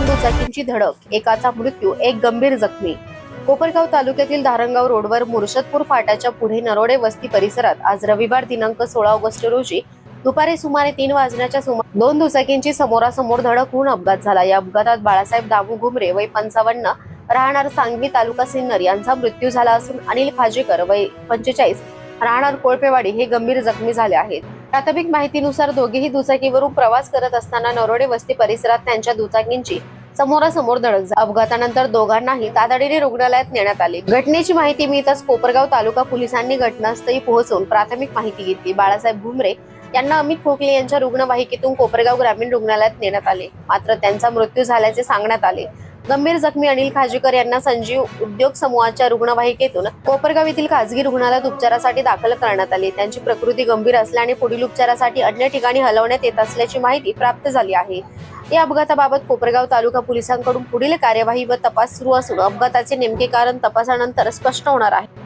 दोन दुचाकींची धडक, एकाचा मृत्यू, एक गंभीर जखमी. कोपरगाव तालुक्यातील धारणगाव रोडवर मुर्शदपूर फाट्याच्या पुढे नरोडे वस्ती परिसरात आज रविवार दिनांक 16 ऑगस्ट रोजी दुपारी सुमारे 3 वाजण्याच्या सुमारास दोन दुचाकींची समोरासमोर धडक होऊन अपघात झाला. या अपघातात बाळासाहेब दामू घुमरे वय 55 राहणार सांगवी तालुका सिन्नर यांचा मृत्यू झाला असून अनिल खाजेकर वय 45 राहणार कोळपेवाडी हे गंभीर जखमी झाले आहेत. प्राथमिक माहितीनुसार दोघेही दुचाकीवरून प्रवास करत असताना नरोडे वस्ती परिसरात त्यांच्या दुचाकींची समोरासमोर धडक झाली. अपघातानंतर दोघांनाही तातडीने रुग्णालयात नेण्यात आले. घटनेची माहिती मिळताच कोपरगाव तालुका पोलिसांनी घटनास्थळी पोहोचून प्राथमिक माहिती घेतली. बाळासाहेब घुमरे यांना अमित खोकले यांच्या रुग्णवाहिकेतून कोपरगाव ग्रामीण रुग्णालयात नेण्यात आले, मात्र त्यांचा मृत्यू झाल्याचे सांगण्यात आले. गंभीर जखमी अनिल खाजेकर यांना संजीव उद्योग समूहाच्या रुग्णवाहिकेतून कोपरगाव येथील खासगी रुग्णालयात उपचारासाठी दाखल करण्यात आले. त्यांची प्रकृती गंभीर असल्याने पुढील उपचारासाठी अन्य ठिकाणी हलवण्यात येत असल्याची माहिती प्राप्त झाली आहे. या अपघाताबाबत कोपरगाव तालुका पोलिसांकडून पुढील कार्यवाही व तपास सुरू असून अपघाताचे नेमके कारण तपासानंतर स्पष्ट होणार आहे.